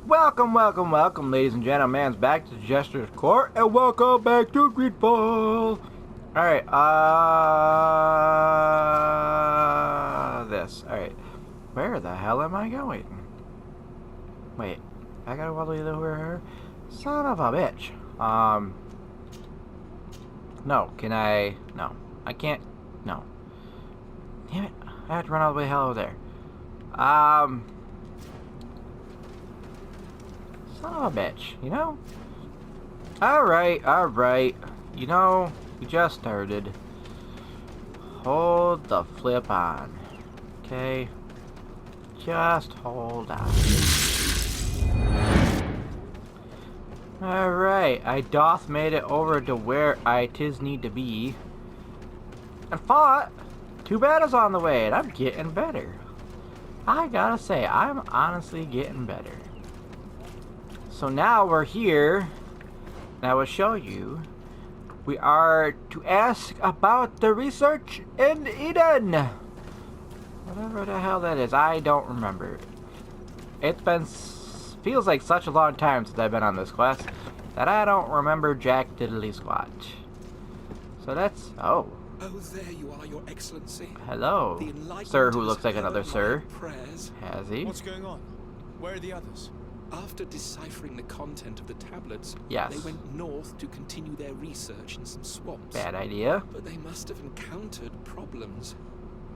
Welcome, ladies and gentlemen, back to Jester's Court, and welcome back to Greedfall. Alright, alright. Where the hell am I going? Wait, I gotta go over here? Son of a bitch. No, can I? No, I can't. No. Damn it, I have to run all the way hell over there. Son of a bitch, you know? Alright. You know, we just started. Hold the flip on. Okay? Just hold on. Alright, I doth made it over to where I tis need to be. And fought 2 battles on the way, and I'm getting better. I gotta say, I'm honestly getting better. So now we're here, and I will show you. We are to ask about the research in Eden. Whatever the hell that is, I don't remember. It's been, feels like such a long time since I've been on this quest, that I don't remember jack diddly squat. So that's, oh. Oh, there you are, Your Excellency. Hello, sir who looks like another sir. Has he? What's going on? Where are the others? After deciphering the content of the tablets, yes, they went north to continue their research in some swamps. Bad idea. But they must have encountered problems.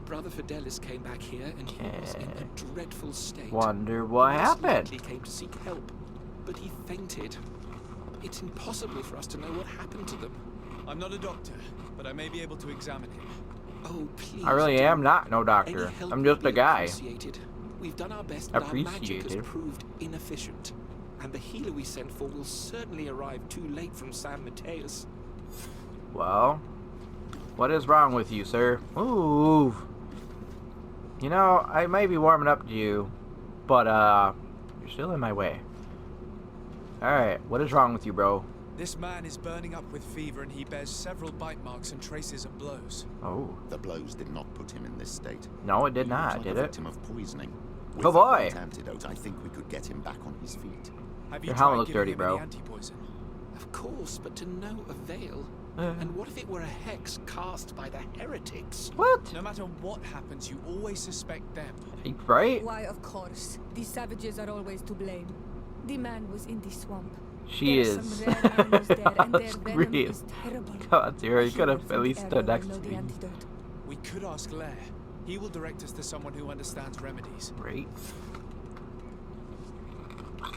Brother Fidelis came back here and he was in a dreadful state. Wonder what happened. He came to seek help, but he fainted. It's impossible for us to know what happened to them. I'm not a doctor, but I may be able to examine him. Oh, please. I really am not no doctor. I'm just a guy. We've done our best, but our magic has proved inefficient. And the healer we sent for will certainly arrive too late from San Mateus. Well, what is wrong with you, sir? Ooh. You know, I may be warming up to you, but, you're still in my way. Alright, what is wrong with you, bro? This man is burning up with fever and he bears several bite marks and traces of blows. Oh. The blows did not put him in this state. No, it did not, did it? Victim of poisoning. With oh boy! The antidote, I think we could get him back on his feet. Have you Your helmet looks dirty, bro. Anti-poison? Of course, but to no avail. And what if it were a hex cast by the heretics? What? No matter what happens, you always suspect them. Right? Why, of course. These savages are always to blame. The man was in the swamp. She There's is. some rare animals there, and their venom is terrible. God, dear, you could have at least stood next to me. We could ask Lair. He will direct us to someone who understands remedies. Great.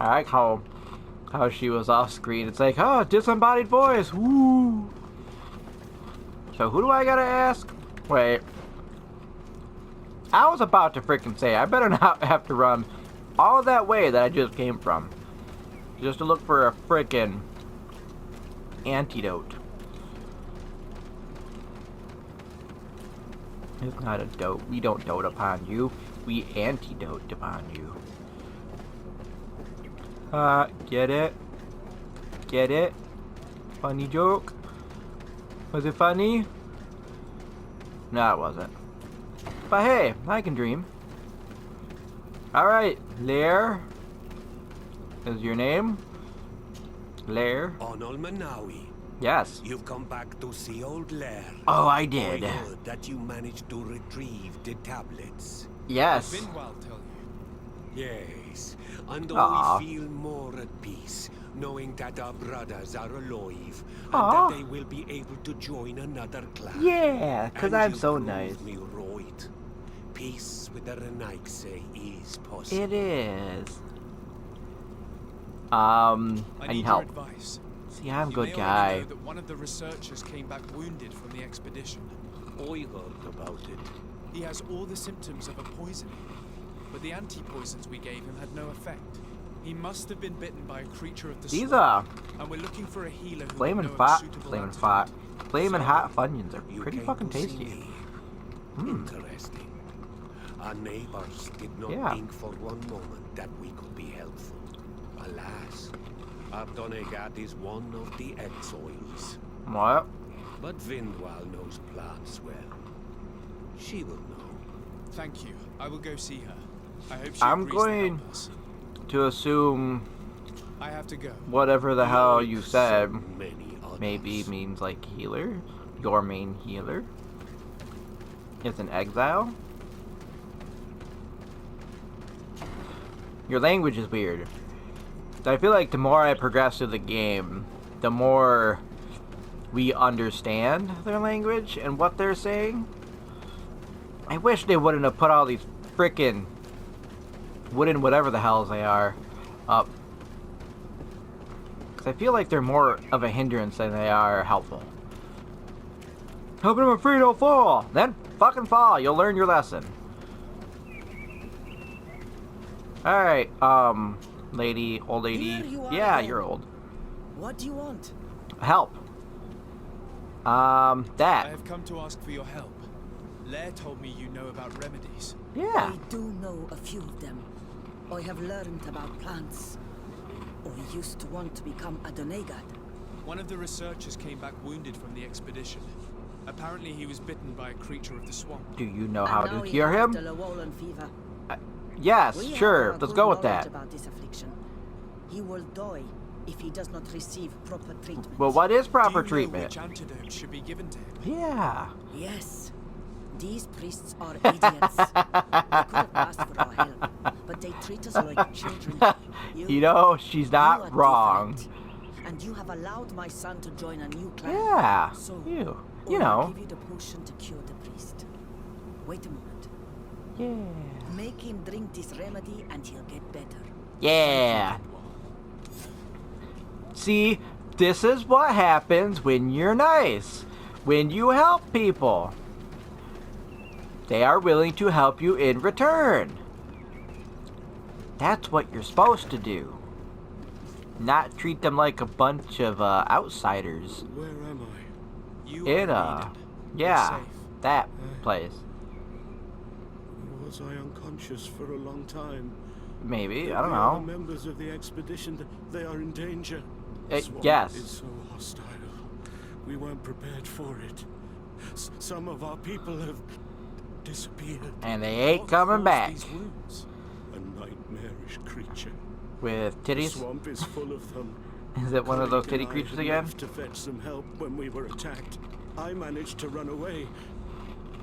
I like how she was off screen. It's like, oh, disembodied voice. Woo. So who do I gotta ask? Wait. I was about to freaking say, I better not have to run all that way that I just came from. Just to look for a freaking antidote. It's not a dote. We don't dote upon you. We antidote upon you. Get it? Get it? Funny joke? Was it funny? No, it wasn't. But hey, I can dream. Alright, Lair. Is your name? Lair? Onol Manawi. Yes. You've come back to see old Lair. Oh, I did. I heard that you managed to retrieve the tablets. Yes. Vinwald tell you. Yes. And Aww. we feel more at peace, knowing that our brothers are alive, and Aww. that they will be able to join another clan. Yeah, because I'm so nice. Me right. Peace with the Renaigse is possible. It is. I need help. Your advice. See, I'm a You good may guy. already know that one of the researchers came back wounded from the expedition. I heard about it. He has all the symptoms of a poisoning, but the anti-poisons we gave him had no effect. He must have been bitten by a creature of the These swamp, and we're looking for a healer who flamin' would know of a hot, suitable flamin' antidote. hot, flamin' So, hot Funyuns are you pretty came fucking to see tasty. me. Interesting. Our neighbors did not Yeah. think for one moment that we could be helpful. Alas, our Donegat is one of the exiles. What? But Vinwald knows plants well. She will know. Thank you. I will go see her. I hope she I'm agrees to help going us. to assume I have to go. whatever the hell you said So many others. maybe means like healer. Your main healer is in exile. Your language is weird. I feel like the more I progress through the game, the more we understand their language and what they're saying. I wish they wouldn't have put all these frickin' wooden whatever the hells they are up. Because I feel like they're more of a hindrance than they are helpful. Helping them free, don't fall! Then fucking fall, you'll learn your lesson. Alright, lady, old lady. Here you are Yeah, again. you're old. What do you want? Help. I That. have come to ask for your help. Lair told me you know about remedies. Yeah. I do know a few of them. I have learned about plants. I used to want to become a Donegad. One of the researchers came back wounded from the expedition. Apparently he was bitten by a creature of the swamp. Do you know how And now to he cure has him? the Llewellyn fever. Yes, We sure. have Let's good go with knowledge that. about this affliction. He will die if he does not receive proper treatment. Well, what is proper Do you know treatment? which antidote should be given to him? Yeah. Yes. These priests are idiots. They could have asked for our help, but they treat us like children. You know, she's you not are wrong. different, and you have allowed my son to join a new clan. Yeah. So, You I will know. give you the potion to cure the priest. Wait a moment. Yeah. Make him drink this remedy and he'll get better. Yeah. See, this is what happens when you're nice. When you help people. They are willing to help you in return. That's what you're supposed to do. Not treat them like a bunch of outsiders. Where am I? You In are needed. yeah, You're safe. that place. Was I unconscious for a long time? Maybe, I don't The other know. members of the expedition, they are in danger. Swamp Yes. is so hostile. We weren't prepared for it. Some of our people have disappeared. And they ain't What coming caused back. these wounds? A nightmarish creature. With The titties? swamp is full of them. Is it one of those Craig titty and I creatures had again? left to fetch some help when we were attacked. I managed to run away,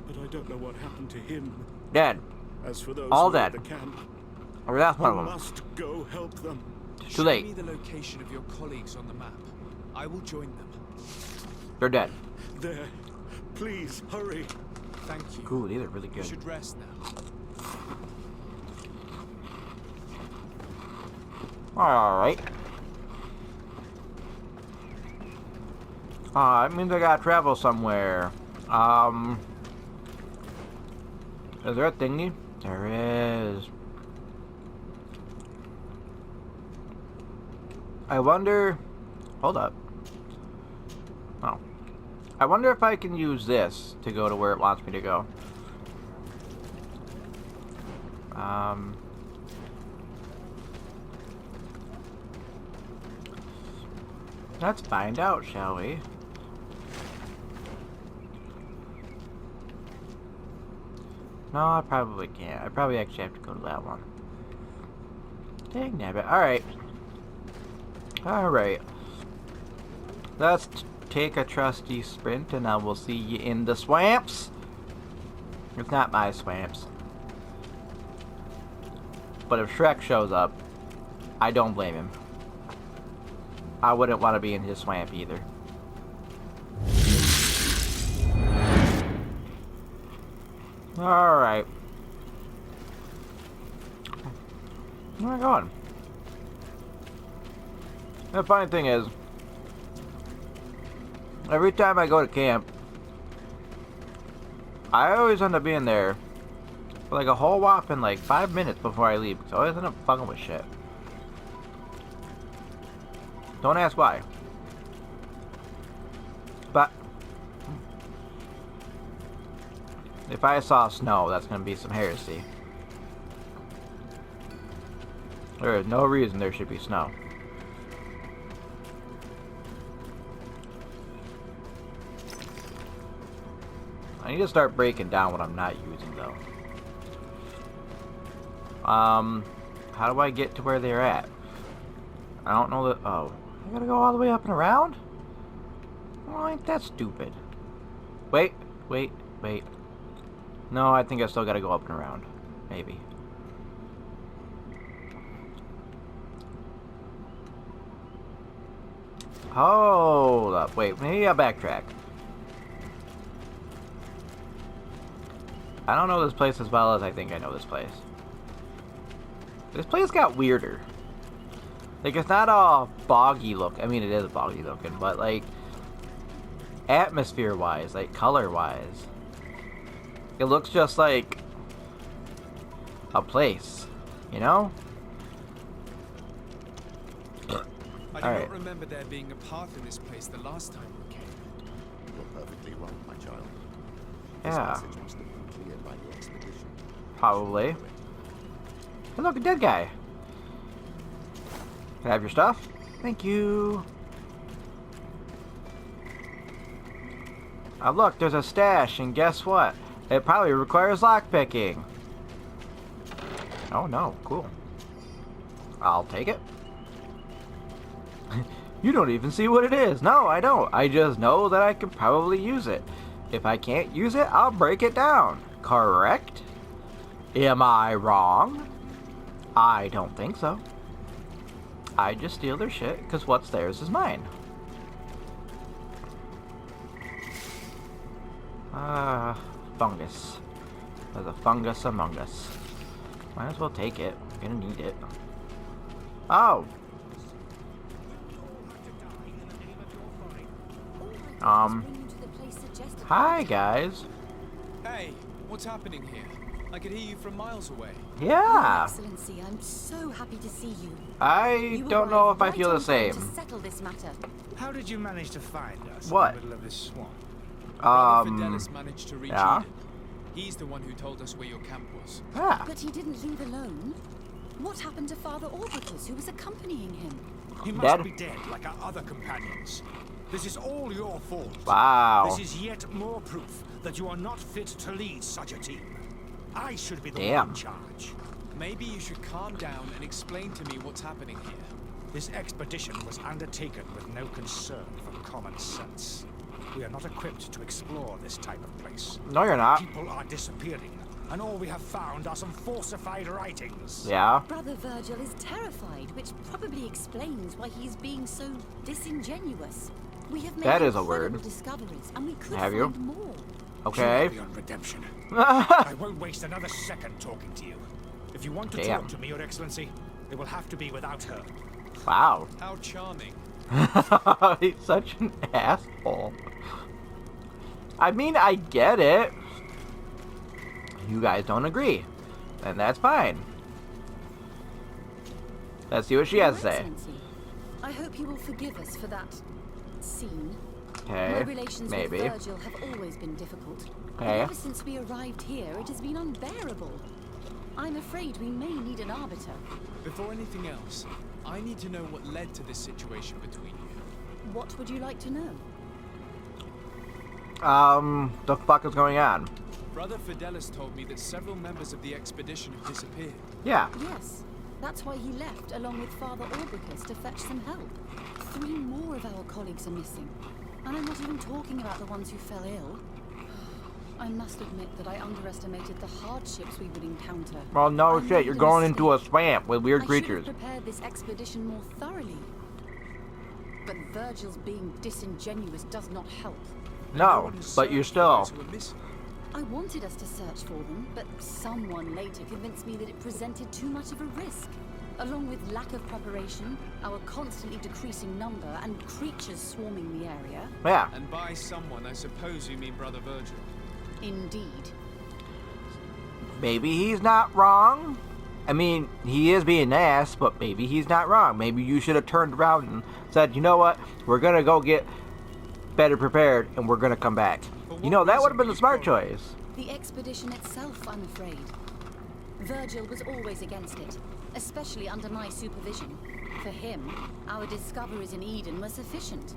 but I don't know what happened to him. Dead. As for those All who are at dead. the camp, Or that's one you of them. must go help them. Too Show late. me the location of your colleagues on the map. I will join them. They're dead. There. Please, hurry. Thank you. Ooh, these are really You good. should rest now. Alright. It means I gotta travel somewhere. Is there a thingy? There is. I wonder... Hold up. Oh. I wonder if I can use this to go to where it wants me to go. Let's find out, shall we? No, I probably can't. I probably actually have to go to that one. Dang nabbit. Alright. Alright. Let's take a trusty sprint and I will see you in the swamps. It's not my swamps. But if Shrek shows up, I don't blame him. I wouldn't want to be in his swamp either. Alright. Where am I going? The funny thing is, every time I go to camp, I always end up being there for like a whole whopping like 5 minutes before I leave. So I always end up fucking with shit. Don't ask why. But if I saw snow, that's gonna be some heresy. There is no reason there should be snow. I need to start breaking down what I'm not using though. How do I get to where they're at? I don't know that. Oh, I gotta go all the way up and around? Well, ain't that stupid? Wait. No, I think I still gotta go up and around. Maybe. Hold up. Wait, maybe I'll backtrack. I don't know this place as well as I think I know this place. This place got weirder. Like, it's not all boggy look. I mean, it is boggy looking, but like atmosphere-wise, like color-wise, it looks just like a place, you know? I do not remember there being a path in this place the last time we came. You're perfectly right, my child. Yeah. This message must have been cleared by the expedition. Probably. Hey, look, a dead guy. Can I have your stuff? Thank you. Look, there's a stash, and guess what? It probably requires lockpicking. Oh no, cool. I'll take it. You don't even see what it is. No, I don't. I just know that I can probably use it. If I can't use it, I'll break it down. Correct? Am I wrong? I don't think so. I just steal their shit, because what's theirs is mine. Fungus. There's a fungus among us. Might as well take it. I'm gonna need it. Oh! Hi, guys. Hey, what's happening here? I could hear you from miles away. Yeah. Excellency, I'm so happy to see you. I don't know if I feel the same. To settle this matter. How did you manage to find us What? in the middle of this swamp? Brother Fidelis managed to reach yeah. Eden. He's the one who told us where your camp was. Yeah. But he didn't leave alone. What happened to Father Orbitus, who was accompanying him? He must Dead? be dead like our other companions. This is all your fault. Wow. This is yet more proof that you are not fit to lead such a team. I should be the Damn. one in charge. Maybe you should calm down and explain to me what's happening here. This expedition was undertaken with no concern for common sense. We are not equipped to explore this type of place. No, you're not. People are disappearing, and all we have found are some falsified writings. Yeah. Brother Virgil is terrified, which probably explains why he's being so disingenuous. We have made That is a incredible word. discoveries, and we could Have find you? more. Okay. Beyond redemption. I won't waste another second talking to you. If you want to Damn. talk to me, Your Excellency, it will have to be without her. Wow. How charming. He's such an asshole. I mean, I get it. You guys don't agree. And that's fine. Let's see what she has to say. Excellency, I hope you will forgive us for that scene. Okay. My relations Maybe. with Virgil have always been difficult. But Okay. ever since we arrived here, it has been unbearable. I'm afraid we may need an arbiter. Before anything else, I need to know what led to this situation between you. What would you like to know? The fuck is going on? Brother Fidelis told me that several members of the expedition have disappeared. Yeah. Yes, that's why he left along with Father Orbitus to fetch some help. 3 more of our colleagues are missing. And I'm not even talking about the ones who fell ill. I must admit that I underestimated the hardships we would encounter. Well, no I shit. made You're a going into a mistake. swamp with weird I creatures. should have prepared this expedition more thoroughly. But Virgil's being disingenuous does not help. No, but you're still. Those who are missing. I wanted us to search for them, but someone later convinced me that it presented too much of a risk. Along with lack of preparation, our constantly decreasing number, and creatures swarming the area. Yeah. And by someone, I suppose you mean Brother Virgil. Indeed. Maybe he's not wrong. I mean, he is being an ass, but maybe he's not wrong. Maybe you should have turned around and said, you know what? We're gonna go get better prepared, and we're gonna come back. You know, that would have been the smart choice. The expedition itself, I'm afraid. Virgil was always against it, especially under my supervision. For him, our discoveries in Eden were sufficient.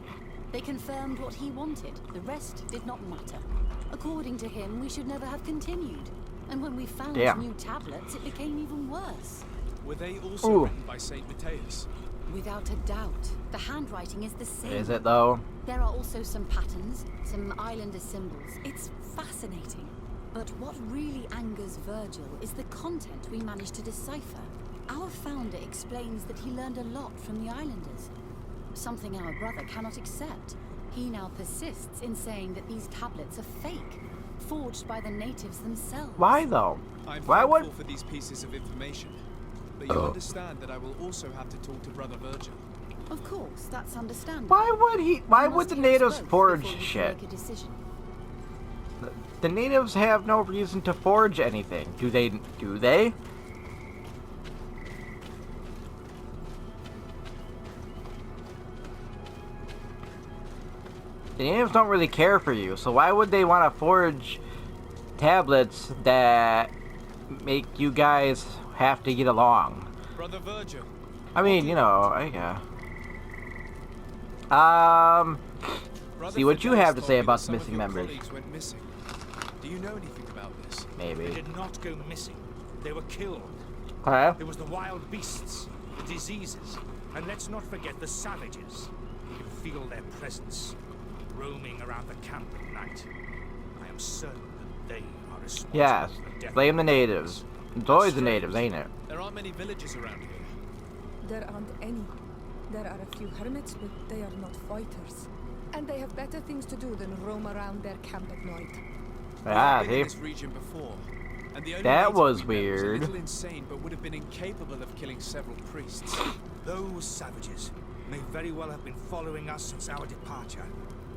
They confirmed what he wanted. The rest did not matter. According to him, we should never have continued. And when we found Damn. new tablets, it became even worse. Were they also written by Saint Matthias? Without a doubt. The handwriting is the same. Is it though? There are also some patterns, some islander symbols. It's fascinating. But what really angers Virgil is the content we managed to decipher. Our founder explains that he learned a lot from the islanders. Something our brother cannot accept. He now persists in saying that these tablets are fake, forged by the natives themselves. Why though? I'm Why thankful would? for these pieces of information. But you understand that I will also have to talk to Brother Virgil. Of course, that's understandable. Why would he? Why You would must the hear us natives both forge before you can shit? make a decision. The natives have no reason to forge anything. Do they? Do they? The natives don't really care for you, so why would they want to forge tablets that make you guys have to get along? Brother Virgil. I mean, you know, Brother see what you Fidelis have to told say me about that the some of missing your members. colleagues went missing. Do you know anything about this? They Maybe. did not go missing. They were killed. Okay. It was the wild beasts, the diseases, and let's not forget the savages. You can feel their presence, roaming around the camp at night. I am certain that they are responsible Yes. for the death Blame the of natives. It's always the natives, ain't it? There aren't many villages around here. There aren't any. There are a few hermits, but they are not fighters. And they have better things to do than roam around their camp at night. Ah, I've been in see? this region before, and the only That native was we met was a weird. little insane, but would have been incapable of killing several priests. Those savages may very well have been following us since our departure.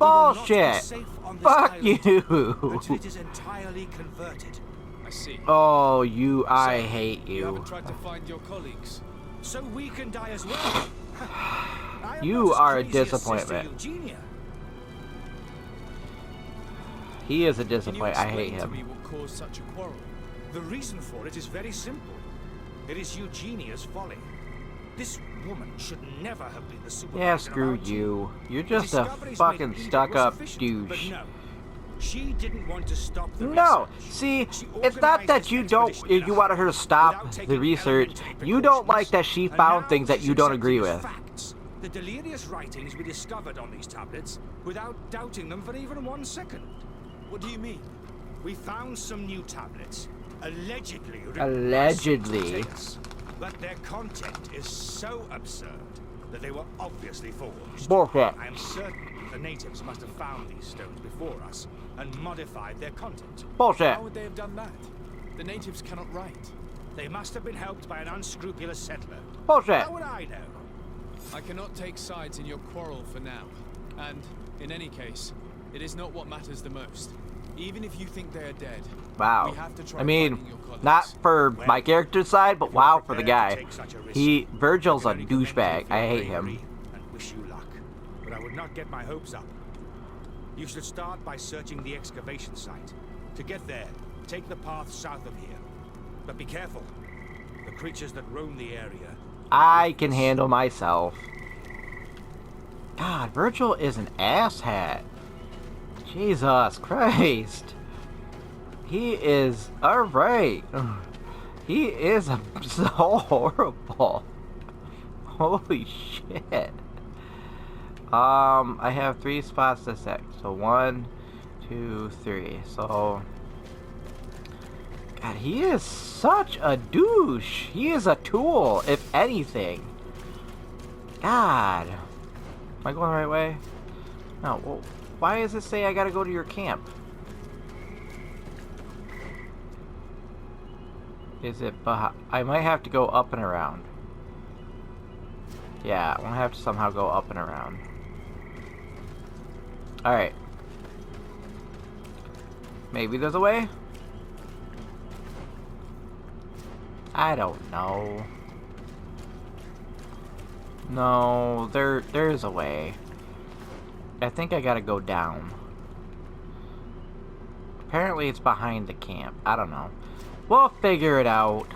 We will not be Bullshit! safe on this Fuck island you! until it is entirely converted. I see. Oh, you, I So, hate You you. haven't tried to find your colleagues. So we can die as well. I am You not as are a crazy as Sister disappointment. Eugenia. He is a Can you disappointment. I hate explain to him. me what caused such a quarrel? The reason for it is very simple. It is Eugenia's folly. This woman should never have been the supervisor Yeah, of screw our team. you. You're The just a discoveries fucking made in Eden stuck-up were sufficient, douche. But no, she didn't want to stop the No, research. see, She it's not organized that this you don't, expedition in you a wanted her to hurry, stop without the taking research. elementary You don't like precautions. that she And found now things that she's you don't accepting agree as with. facts the delirious writings we discovered on these tablets without doubting them for even 1 second. What do you mean? We found some new tablets, allegedly written by Allegedly. Matthias, but their content is so absurd that they were obviously forged. Bullshit. I am certain the natives must have found these stones before us and modified their content. Bullshit. How would they have done that? The natives cannot write. They must have been helped by an unscrupulous settler. Bullshit. How would I know? I cannot take sides in your quarrel for now. And, in any case, it is not what matters the most. Even if you think they are dead, Wow. we have to try I mean, finding your colleagues. not for my character's side, but If you're wow for the prepared to guy. take such a risk, Virgil's I a can only commend you douchebag. for I your hate him. bravery and wish you luck. But I would not get my hopes up. You should start by searching the excavation site. To get there, take the path south of here. But be careful. The creatures that roam the area. I can handle myself. God, Virgil is an asshat. Jesus Christ. He is alright. He is so horrible. Holy shit. I have 3 spots to set. So 1, 2, 3. So God, he is such a douche. He is a tool, if anything. God. Am I going the right way? No, well, why does it say I gotta go to your camp? Is it behind? I might have to go up and around. Yeah, I'm gonna have to somehow go up and around. Alright. Maybe there's a way? I don't know. No, there's a way. I think I gotta go down. Apparently it's behind the camp. I don't know. We'll figure it out.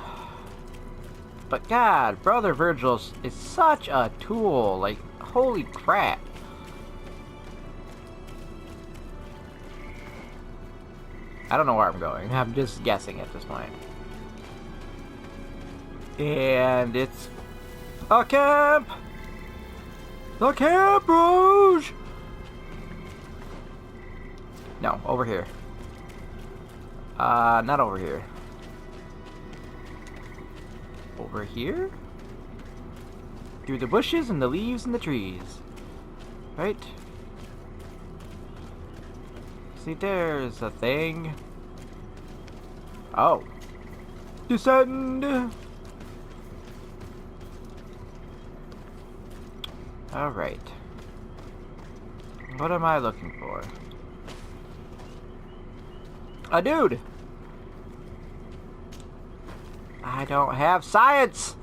But God, Brother Virgil is such a tool. Like, holy crap. I don't know where I'm going. I'm just guessing at this point. And it's a camp! The Camp Rouge! No, over here. Not over here. Over here? Through the bushes and the leaves and the trees. Right? See, there's a thing. Oh. Descend! Alright. What am I looking for? A dude! I don't have science!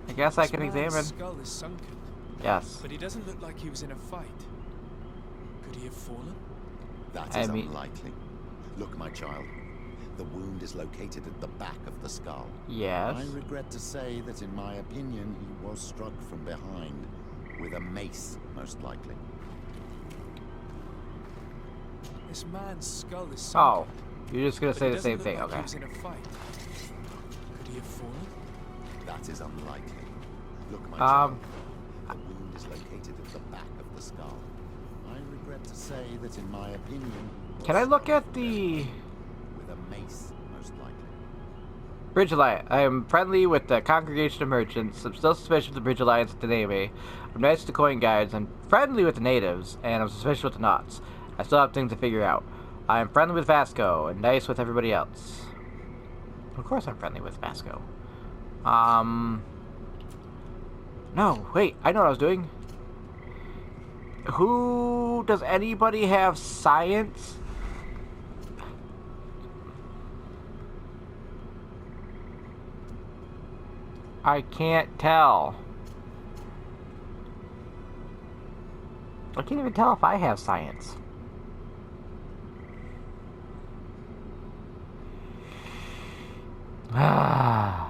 I guess I can examine. His skull is sunken. Yes. But he doesn't look like he was in a fight. Could he have fallen? That is unlikely. Look, my child. The wound is located at the back of the skull. Yes. I regret to say that in my opinion, he was struck from behind with a mace, most likely. This man's skull is Oh, sunken. you're just gonna But say he the same doesn't thing, look like okay. he was in a fight. Could he have fallen? That is unlikely. Look, my child. The wound is located at the back of the skull. I regret to say that in my opinion, he was Can I look struck at the with a mace, most likely. Bridge Alliance? I am friendly with the Congregation of Merchants. I'm still suspicious of the Bridge Alliance at the Navy. I'm nice to the coin guides. I'm friendly with the natives, and I'm suspicious with the knots. I still have things to figure out. I am friendly with Vasco, and nice with everybody else. Of course I'm friendly with Vasco. No, wait, I know what I was doing. Who... Does anybody have science? I can't tell. I can't even tell if I have science. I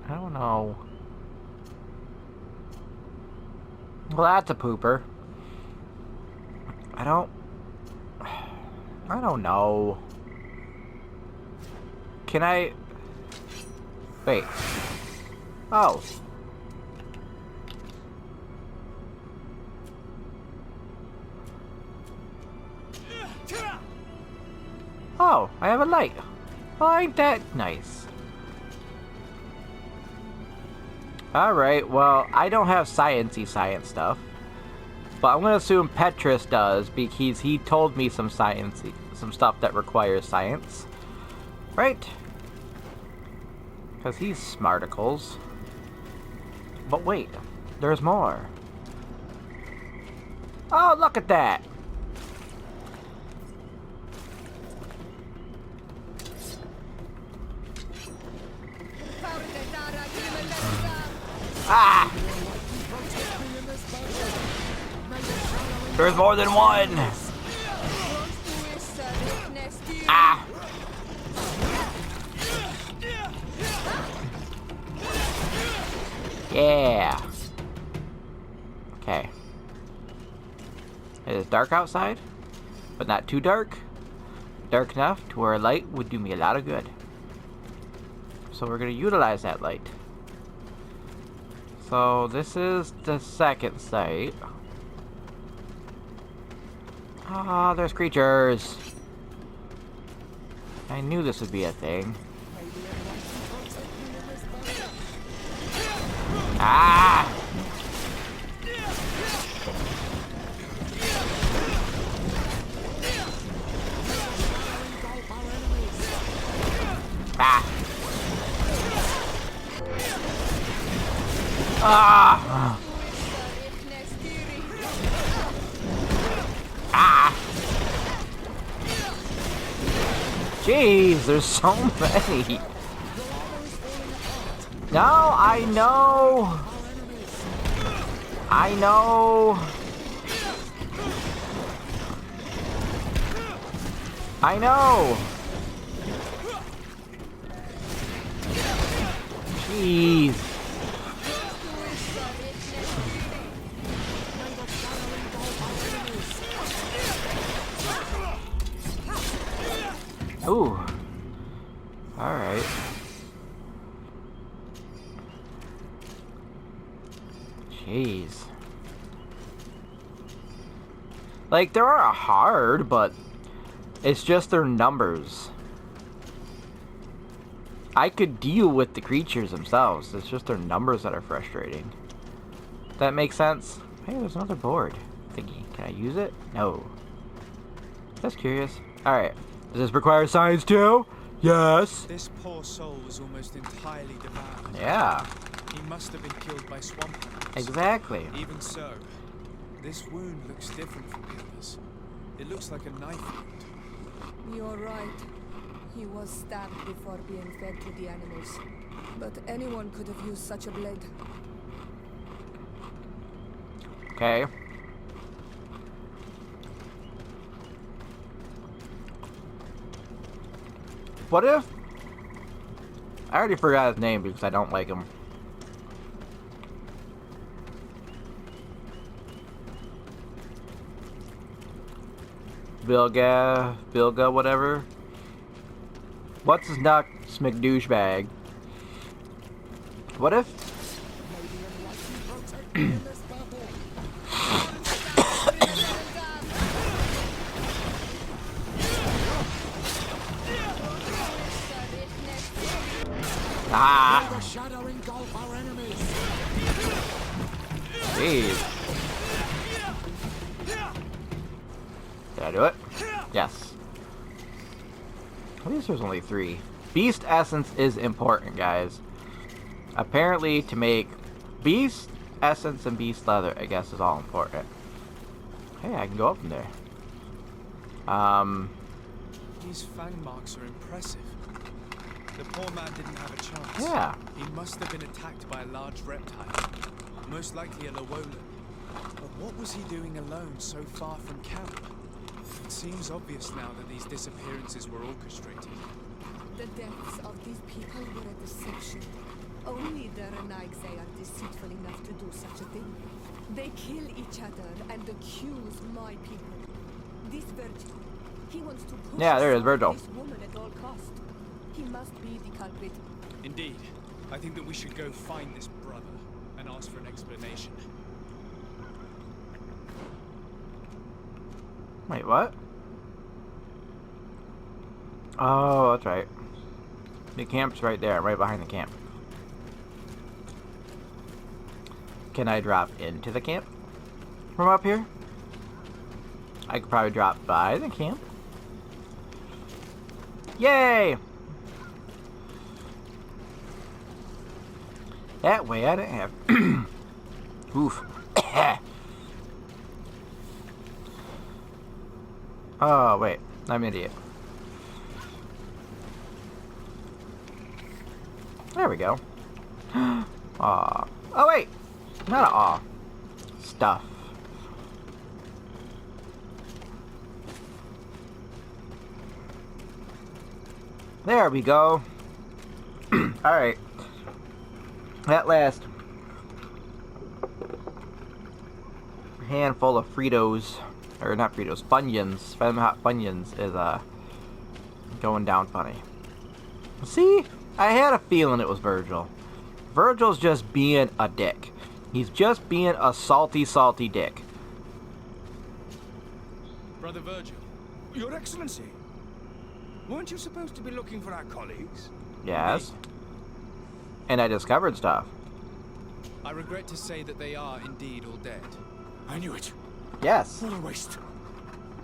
don't know. Well, that's a pooper. I don't know. Can I... Wait. Oh. Oh, I have a light. Oh, ain't that nice? Alright, well, I don't have science stuff. But I'm gonna assume Petrus does, because he told me some stuff that requires science. Right? Because he's smarticles. But wait, there's more. Oh, look at that! Ah! There's more than one! Ah! Yeah! Okay. It is dark outside, but not too dark. Dark enough to where a light would do me a lot of good. So we're going to utilize that light. So this is the second site. Ah, there's creatures. I knew this would be a thing. Ah! Ah! Ah! Ah! Jeez, there's so many. No, I know. I know. I know. Jeez. Ooh. Alright. Jeez. Like, there are hard, but it's just their numbers. I could deal with the creatures themselves. It's just their numbers that are frustrating. That makes sense? Hey, there's another board thingy. Can I use it? No. Just curious. Alright. Does this require science too? Yes. This poor soul was almost entirely devoured. Yeah. He must have been killed by swamp animals. Exactly. Even so, this wound looks different from the others. It looks like a knife wound. You're right. He was stabbed before being fed to the animals. But anyone could have used such a blade. Okay. What if... I already forgot his name because I don't like him. Bilga, whatever. What's his nuts McDouchebag? What if... Ah! The shadow engulf our enemies. Jeez. Did I do it? Yes. At least there's only 3. Beast essence is important, guys. Apparently, to make beast essence and beast leather, I guess, is all important. Hey, I can go up from there. These fang marks are impressive. The poor man didn't have a chance. Yeah. He must have been attacked by a large reptile. Most likely a Llewellyn. But what was he doing alone so far from camp? It seems obvious now that these disappearances were orchestrated. The deaths of these people were a deception. Only the Renaigse are deceitful enough to do such a thing. They kill each other and accuse my people. This Virgil, he wants to push there is Virgil. this woman at all cost. He must be the culprit. Indeed. I think that we should go find this brother and ask for an explanation. Wait, what? Oh, that's right. The camp's right there, right behind the camp. Can I drop into the camp from up here? I could probably drop by the camp. Yay! That way I didn't have... Oof. Oh, wait. I'm an idiot. There we go. Aw. Oh, wait. Not a aw. Stuff. There we go. Alright. At last. Handful of Fritos. Or not Fritos. Funyuns. Fem Hot Funyuns is, going down funny. See? I had a feeling it was Virgil. Virgil's just being a dick. He's just being a salty, salty dick. Brother Virgil. Your Excellency, weren't you supposed to be looking for our colleagues? Yes. And I discovered stuff. I regret to say that they are indeed all dead. I knew it. Yes. What a waste.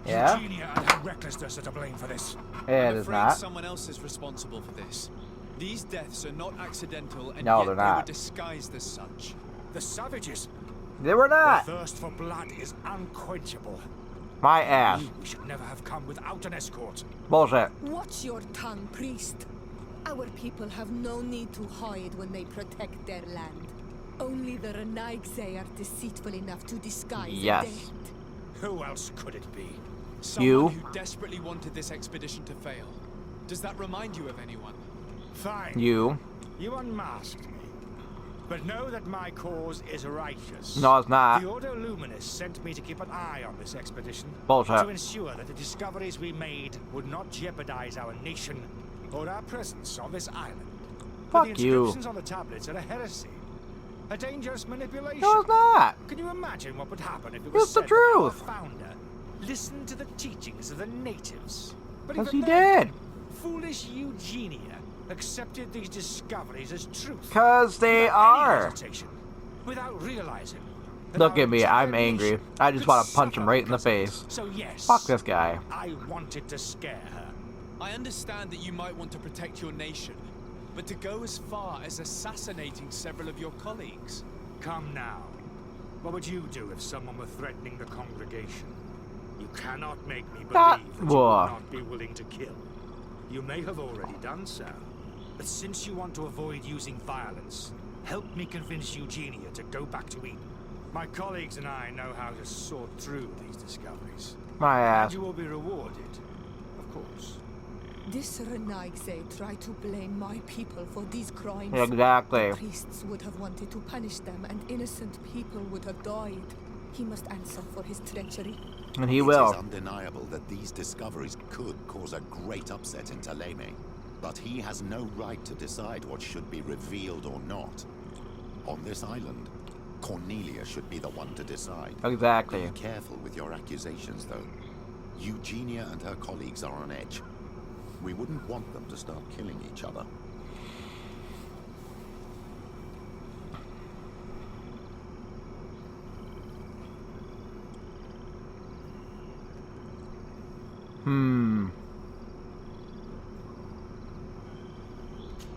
Yeah? Eugenia and her recklessness are to blame for this. It I'm is afraid not. someone else is responsible for this. These deaths are not accidental, and No, yet they're they were not. disguised as such. The savages. They were not. Their thirst for blood is unquenchable. My ass. We should never have come without an escort. Bullshit. Watch your tongue, priest. Our people have no need to hide when they protect their land. Only the Renaigse are deceitful enough to disguise Yes. a death. Who else could it be? Someone You? who desperately wanted this expedition to fail. Does that remind you of anyone? Fine. You. You unmasked me. But know that my cause is righteous. No, it's not. The Ordo Luminis sent me to keep an eye on this expedition. Bullshit. To ensure that the discoveries we made would not jeopardize our nation or our presence on this island. But Fuck the you. inscriptions on the tablets are a heresy. A dangerous manipulation. No, it's not. Can you imagine what would happen if it It's was the said that our truth. founder listened to the teachings of the natives? But Yes, even he then, did. foolish Eugenia accepted these discoveries as truth. 'Cause they without any are. hesitation, without realizing. that Look our at me, I'm entire angry. nation I just could want to punch him suffer right in the because of it. face. So yes, Fuck this guy. I wanted to scare her. I understand that you might want to protect your nation, but to go as far as assassinating several of your colleagues. Come now. What would you do if someone were threatening the congregation? You cannot make me believe that you would not be willing to kill. You may have already done so. But since you want to avoid using violence, help me convince Eugenia to go back to Eden. My colleagues and I know how to sort through these discoveries. My And ass. you will be rewarded, of course. This Renaigse tried to blame my people for these crimes. Exactly. The priests would have wanted to punish them, and innocent people would have died. He must answer for his treachery. And he It will. is undeniable that these discoveries could cause a great upset in Taleme. But he has no right to decide what should be revealed or not. On this island, Cornelia should be the one to decide. Exactly. Be careful with your accusations, though. Eugenia and her colleagues are on edge. We wouldn't want them to start killing each other.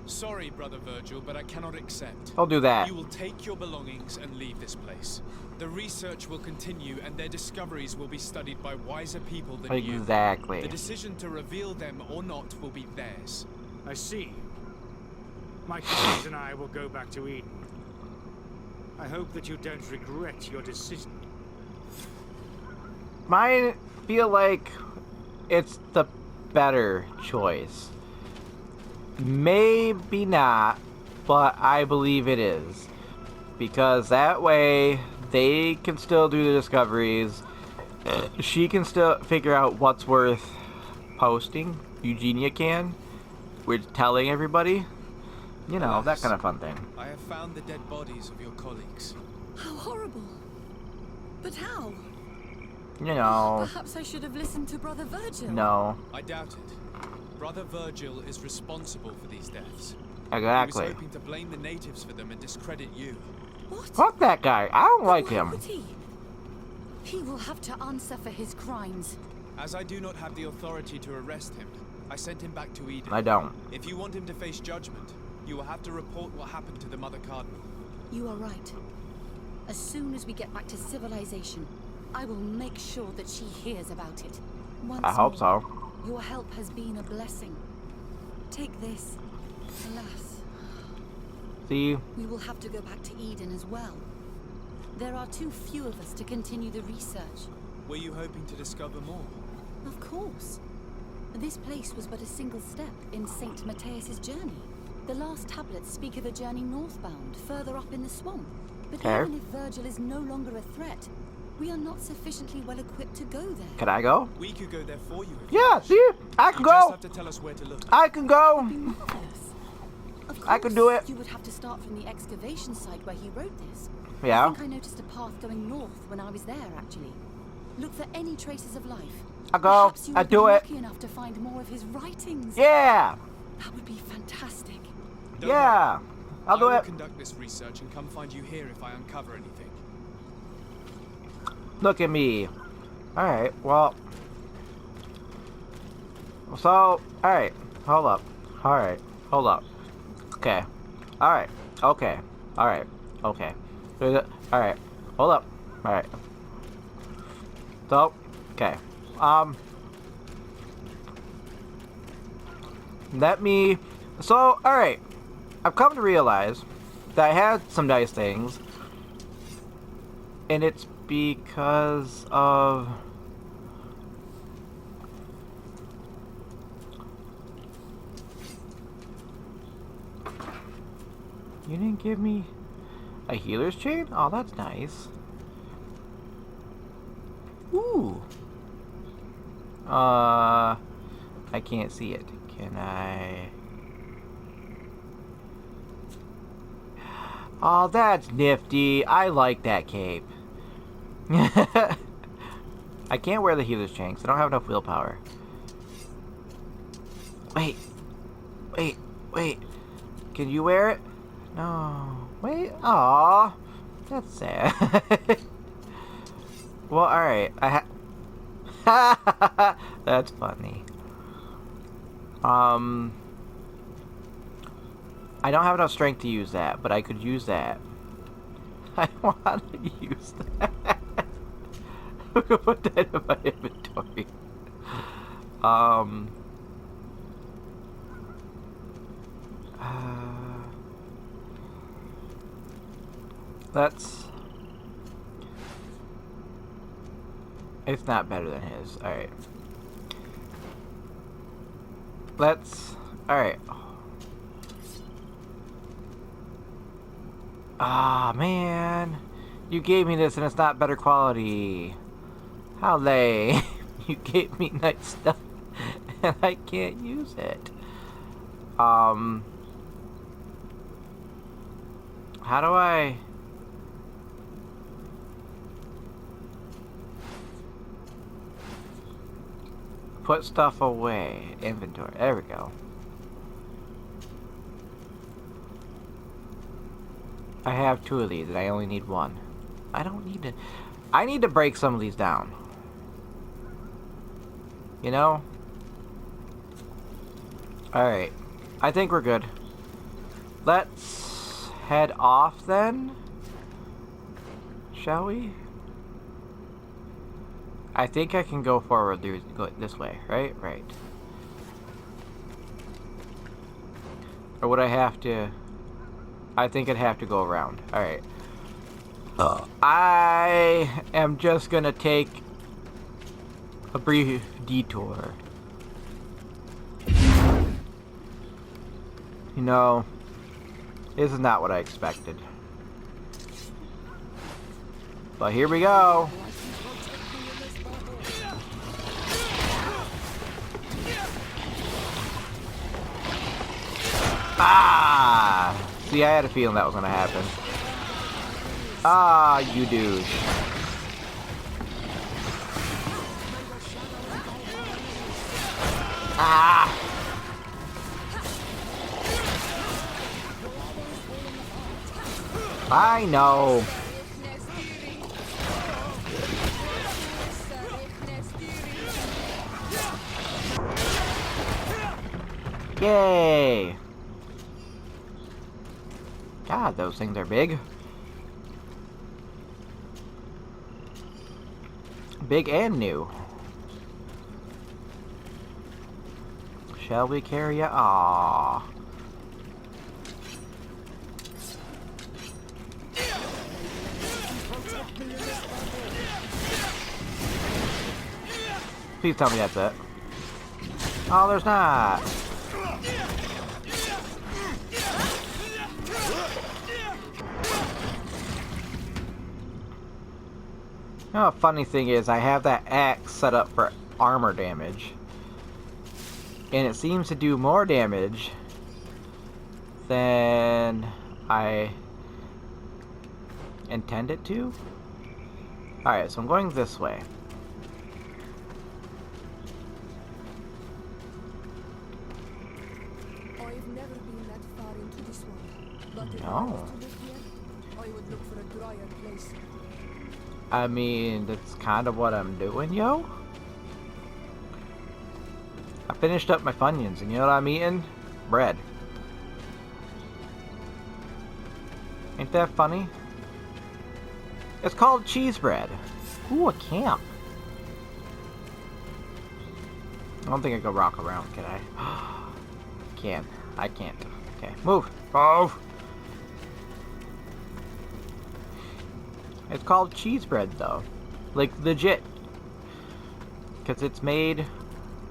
Sorry, Brother Virgil, but I cannot accept. I'll do that. You will take your belongings and leave this place. The research will continue, and their discoveries will be studied by wiser people than you. Exactly. The decision to reveal them or not will be theirs. I see. My colleagues and I will go back to Eden. I hope that you don't regret your decision. Mine feel like it's the better choice. Maybe not, but I believe it is. Because that way, they can still do the discoveries. She can still figure out what's worth posting. Eugenia can. We're telling everybody. You know, that kind of fun thing. I have found the dead bodies of your colleagues. How horrible. But how? You know, Perhaps I should have listened to Brother Virgil. no. I doubt it. Brother Virgil is responsible for these deaths. Exactly. He was hoping to blame the natives for them and discredit you. What? Fuck that guy. I don't like Why him. would he? He will have to answer for his crimes. As I do not have the authority to arrest him, I sent him back to Eden. I don't. If you want him to face judgment, you will have to report what happened to the Mother Cardinal. You are right. As soon as we get back to civilization, I will make sure that she hears about it. Once I hope more, so. Your help has been a blessing. Take this. Alas, See? we will have to go back to Eden as well. There are too few of us to continue the research. Were you hoping to discover more? Of course. This place was but a single step in St. Matthias's journey. The last tablets speak of a journey northbound, further up in the swamp. But Okay. even if Virgil is no longer a threat, we are not sufficiently well equipped to go there. Can I go? We could go there for you. If Yeah, see? I can you just go. have to tell us where to look. I can go. Be marvelous. Of course, I can do it. You would have to start from the excavation site where he wrote this. Yeah. I think I noticed a path going north when I was there, actually. Look for any traces of life. I go. Perhaps you I will be do it. lucky enough to find more of his writings. Yeah. That would be fantastic. Don't Yeah. I'll do I will it. conduct this research and come find you here if I uncover anything. Look at me. Alright, well. So, alright. Hold up. Alright. Hold up. Okay. Alright. Okay. Alright. Okay. Alright. Hold up. Alright. So, okay. Let me. So, alright. I've come to realize that I had some nice things. And it's because of. You didn't give me a healer's chain? Oh, that's nice. Ooh. I can't see it. Can I? Oh, that's nifty. I like that cape. I can't wear the healer's chain because I don't have enough willpower. Wait. Wait. Wait. Can you wear it? No. Wait. Aw. That's sad. Well, alright. That's funny. I don't have enough strength to use that, but I could use that. I want to use that. I'm gonna put that in my inventory. Let's... It's not better than his. Alright. Let's... Alright. Ah, man. You gave me this and it's not better quality. How lame. You gave me nice stuff and I can't use it. How do I... Put stuff away. Inventory. There we go. I have 2 of these and I only need 1. I don't need to... I need to break some of these down. You know? Alright. I think we're good. Let's head off then. Shall we? I think I can go forward go this way, right? Right. Or would I have to... I think I'd have to go around. Alright. I am just gonna take a brief detour. You know, this is not what I expected. But here we go. Ah! See, I had a feeling that was gonna happen. Ah, you douche. Ah! I know. Yay! God, those things are big. Big and new. Shall we carry ya? Aww. Please tell me that's it. Oh, there's not. You know, a funny thing is, I have that axe set up for armor damage. And it seems to do more damage than I intend it to. Alright, so I'm going this way. I've never been that far into this one. But if I No. was to live here, I would look for a drier place. I mean, that's kind of what I'm doing, yo. I finished up my Funyuns, and you know what I'm eating? Bread. Ain't that funny? It's called cheese bread. Ooh, a camp. I don't think I can rock around, can I? Can. I can't. Okay, move. Move! It's called cheese bread, though. Like, legit. Because it's made...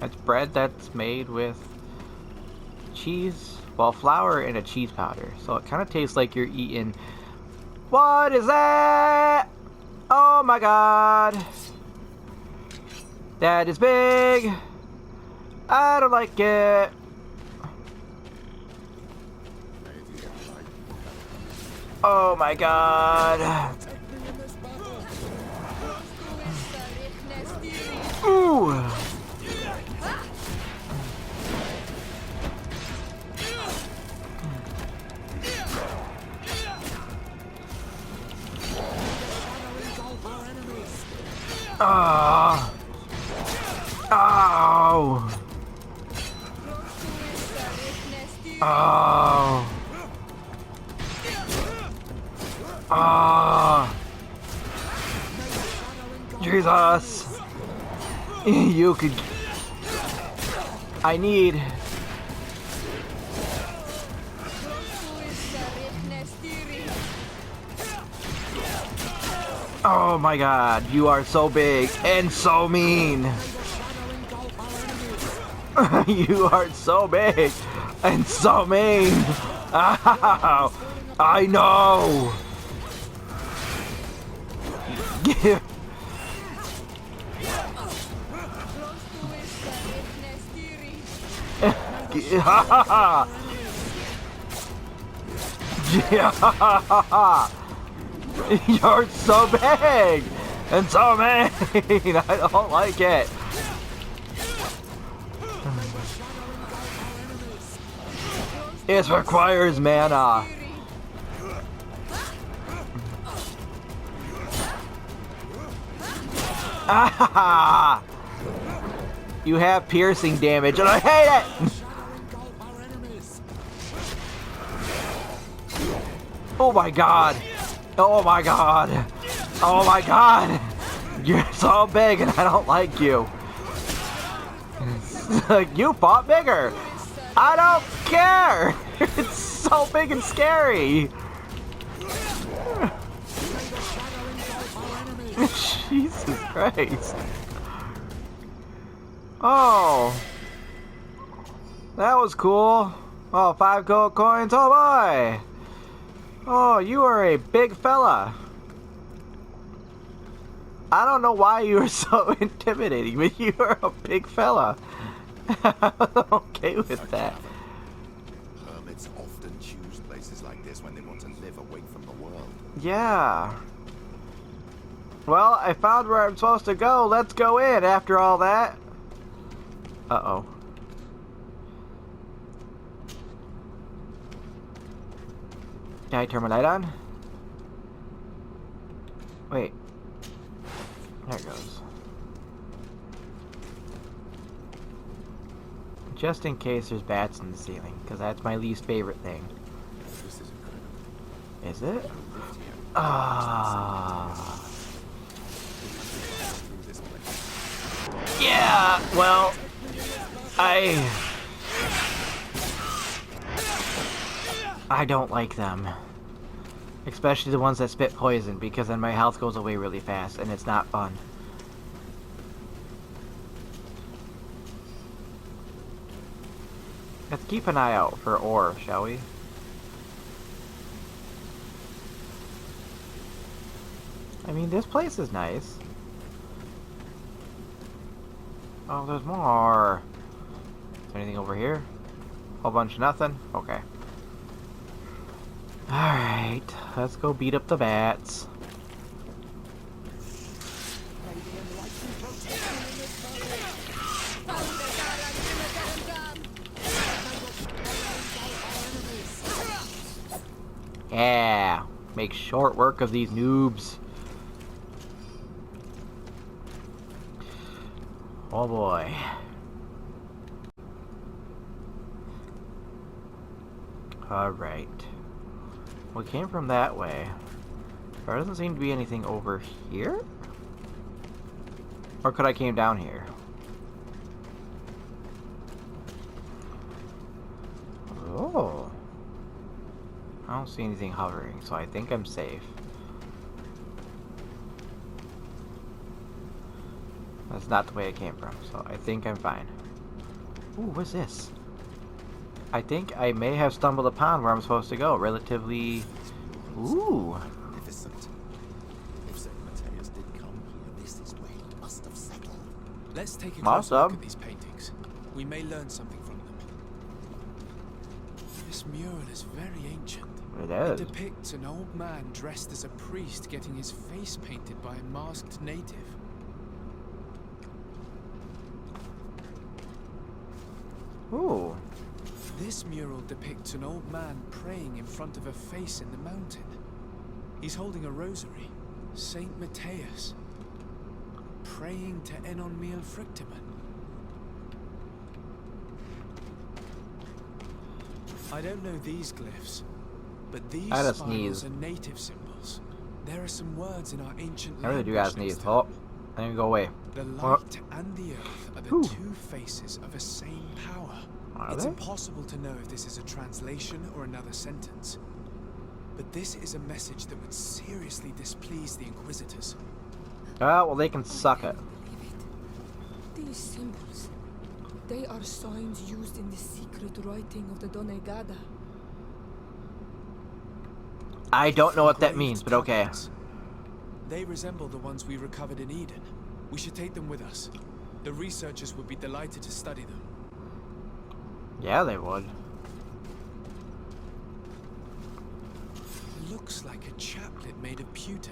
It's bread that's made with cheese, well, flour and a cheese powder. So it kind of tastes like you're eating... What is that? Oh my god. That is big. I don't like it. Oh my god. Ooh. Ah. Oh. Oh. Ah. Jesus. You could. I need. Oh my god, you are so big and so mean. You are so big and so mean. Ow. I know. Give. You're so big and so mean. I don't like it. It requires mana. Ah! You have piercing damage, and I hate it. Oh my god! Oh my god! Oh my god! You're so big, and I don't like you. You fought bigger. I don't care. It's so big and scary. Jesus Christ. Oh. That was cool. Oh, 5 gold coins. Oh boy. Oh, you are a big fella. I don't know why you are so intimidating, but you are a big fella. I'm okay with that. Hermits often choose places like this when they want to live away from the world. Yeah. Well, I found where I'm supposed to go. Let's go in after all that. Uh-oh. Can I turn my light on? Wait. There it goes. Just in case there's bats in the ceiling, because that's my least favorite thing. Is it? Ah. Yeah, well, I don't like them. Especially the ones that spit poison, because then my health goes away really fast, and it's not fun. Let's keep an eye out for ore, shall we? I mean, this place is nice. Oh, there's more. Is there anything over here? Whole bunch of nothing? Okay. Alright, let's go beat up the bats. Yeah, make short work of these noobs. Oh boy. Alright. We came from that way. There doesn't seem to be anything over here? Or could I came down here? Oh. I don't see anything hovering, so I think I'm safe. That's not the way I came from, so I think I'm fine. Ooh, what's this? I think I may have stumbled upon where I'm supposed to go. Relatively... Ooh. Magnificent. If St. Mateus did come here, this is where he must have settled. Let's take a Must closer look have. at these paintings. We may learn something from them. This mural is very ancient. It It is. depicts an old man dressed as a priest getting his face painted by a masked native. Ooh. This mural depicts an old man praying in front of a face in the mountain. He's holding a rosary. Saint Matthias. Praying to Enon Miel Frictiman. I don't know these glyphs, but these I just spirals sneeze. are native symbols. There are some words in our ancient I really do language gotta next sneeze. to Oh, them. I need to go away. The Oh. light and the earth are the Whew. two faces of a same power. Are It's they? impossible to know if this is a translation or another sentence. But this is a message that would seriously displease the Inquisitors. Ah, well, they can suck it. Believe it. These symbols, they are signs used in the secret writing of the Donegada. I don't know what that Engraved means, but okay. tablets. They resemble the ones we recovered in Eden. We should take them with us. The researchers would be delighted to study them. Yeah, they would. Looks like a chaplet made of pewter.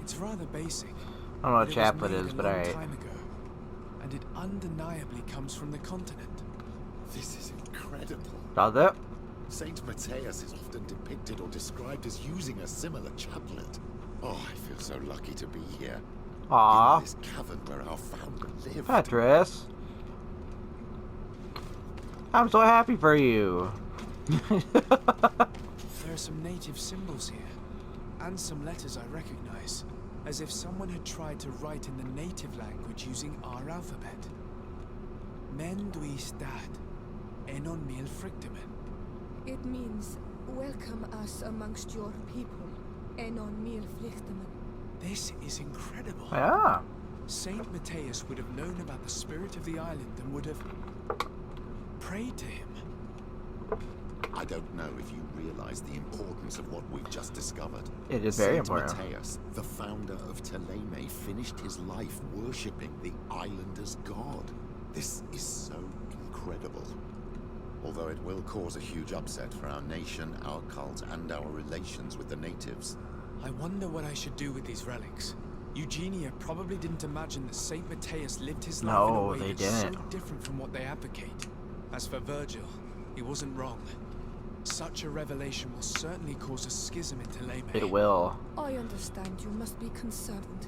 It's rather basic. I don't know what but a it was chaplet made is, a but long alright. time ago, and it undeniably comes from the continent. This is incredible. Does it? Saint Matthias is often depicted or described as using a similar chaplet. Oh, I feel so lucky to be here. Aw. In this cavern where our founder lived. Petrus. I'm so happy for you. There are some native symbols here, and some letters I recognize, as if someone had tried to write in the native language using our alphabet. Mendui stat, enon mil frictimen. It means, welcome us amongst your people. Enon Miel Flichtiman. This is incredible. Yeah. Saint Matthias would have known about the spirit of the island and would have prayed to him. I don't know if you realize the importance of what we've just discovered. It is very Saint important. Matthias, the founder of Teleme, finished his life worshipping the islanders' god. This is so incredible. Although it will cause a huge upset for our nation, our cult, and our relations with the natives. I wonder what I should do with these relics. Eugenia probably didn't imagine that Saint Matthias lived his life in a No, way they that's so didn't. different from what they advocate. As for Virgil, he wasn't wrong. Such a revelation will certainly cause a schism in Teleme. It will. I understand you must be concerned.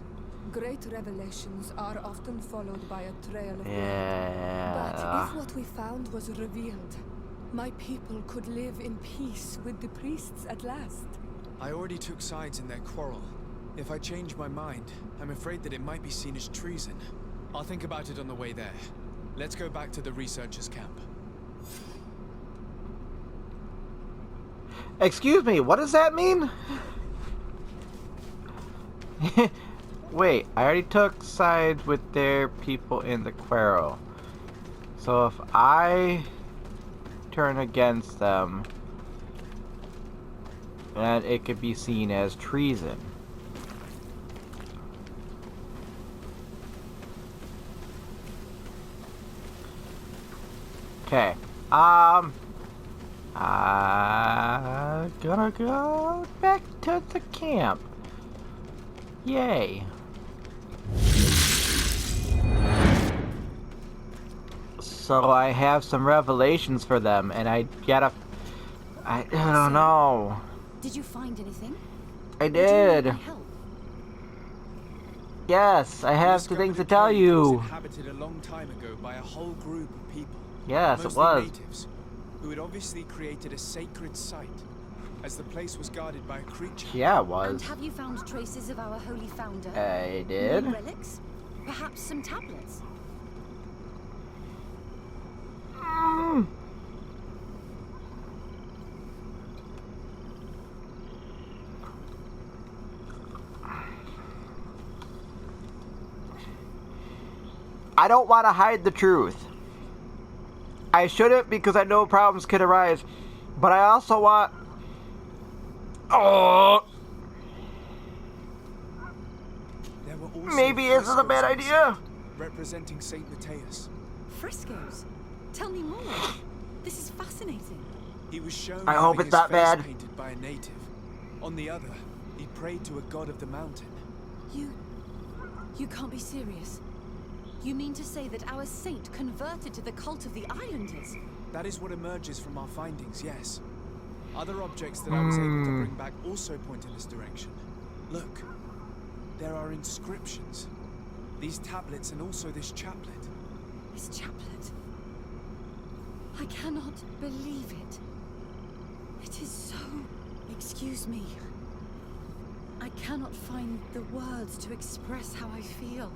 Great revelations are often followed by a trail of blood. But Yeah. if what we found was revealed, my people could live in peace with the priests at last. I already took sides in their quarrel. If I change my mind, I'm afraid that it might be seen as treason. I'll think about it on the way there. Let's go back to the researchers' camp. Excuse me, what does that mean? Wait, I already took sides with their people in the quarrel. So if I turn against them, then it could be seen as treason. Okay. I'm gonna go back to the camp. Yay. So I have some revelations for them, and I don't know. Did you find anything? I Would you need did. my help? Yes, I have some things to tell Was you. inhabited a long time ago by a whole group of people. Yes, it mostly was. natives, who had obviously created a sacred site, as the place was guarded by a creature. Yeah, it And was. have you found traces of our holy founder? I did. New relics? Perhaps some tablets? I don't want to hide the truth. I shouldn't because I know problems could arise. But I also want... Oh, There were also maybe this is a bad frescoes idea. representing Saint Matthias. Frescoes? Tell me more. This is fascinating. He was shown I hope having it's not his face bad. painted by a native. On the other, he prayed to a god of the mountain. You can't be serious. You mean to say that our saint converted to the cult of the Islanders? That is what emerges from our findings, yes. Other objects that I was able to bring back also point in this direction. Look, there are inscriptions. These tablets and also this chaplet. This chaplet. I cannot believe it. It is so... Excuse me. I cannot find the words to express how I feel.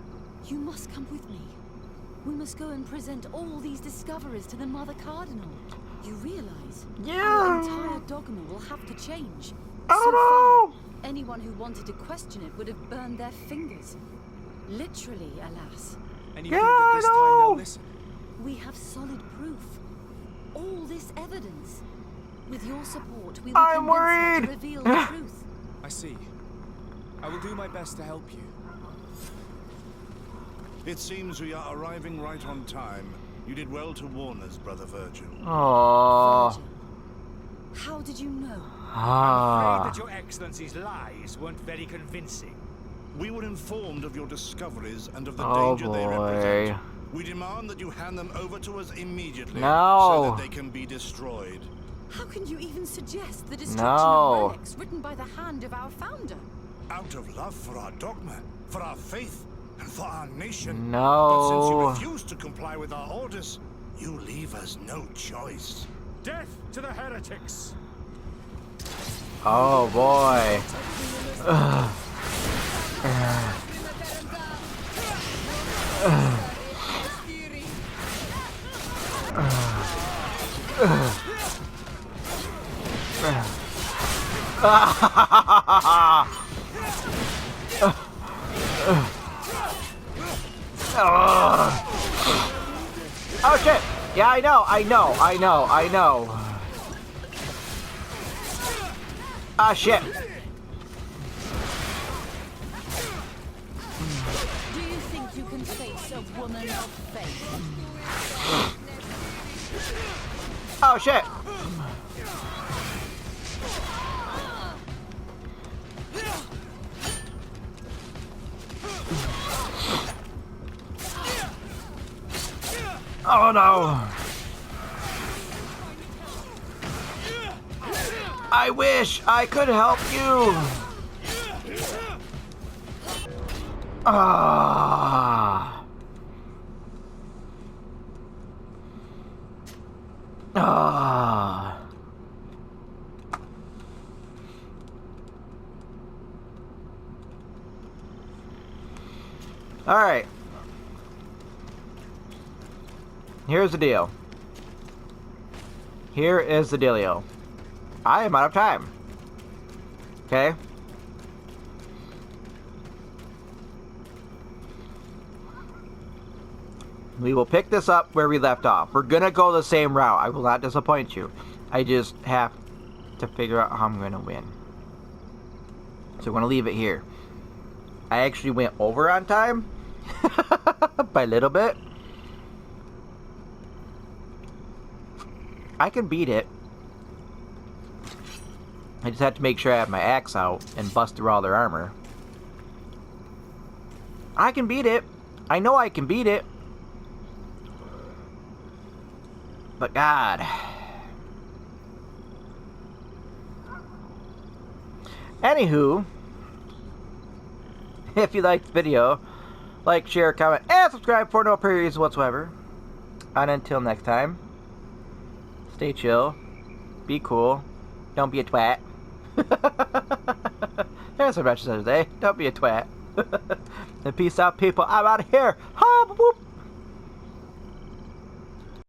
You must come with me. We must go and present all these discoveries to the Mother Cardinal. You realize our entire dogma will have to change. Oh no! Anyone who wanted to question it would have burned their fingers. Literally, alas. And you think that this time they'll listen? We have solid proof. All this evidence. With your support, we will I'm convince her worried. to reveal the truth. I see. I will do my best to help you. It seems we are arriving right on time. You did well to warn us, Brother Virgil. Aww. Virgil, how did you know? I'm afraid that your Excellency's lies weren't very convincing. We were informed of your discoveries and of the Oh, danger they boy. represent. We demand that you hand them over to us immediately No. so that they can be destroyed. How can you even suggest the destruction No. of relics written by the hand of our founder? Out of love for our dogma, for our faith, and for our nation. No. But since you refuse to comply with our orders, you leave us no choice. Death to the heretics! Oh boy. Oh shit! Yeah, I know. Ah shit! Do you think you can face a woman of faith? Oh shit! Oh no! I wish I could help you! Ah! Ah! All right. Here's the deal. Here is the dealio. I am out of time. Okay? We will pick this up where we left off. We're gonna go the same route. I will not disappoint you. I just have to figure out how I'm gonna win. So we're gonna leave it here. I actually went over on time. By a little bit. I can beat it. I just have to make sure I have my axe out and bust through all their armor. I can beat it. I know I can beat it. But God. Anywho, if you liked the video, like, share, comment, and subscribe for no periods whatsoever. And until next time, stay chill, be cool, don't be a twat. There's a message today. Don't be a twat. And peace out, people. I'm out of here. Hop, whoop.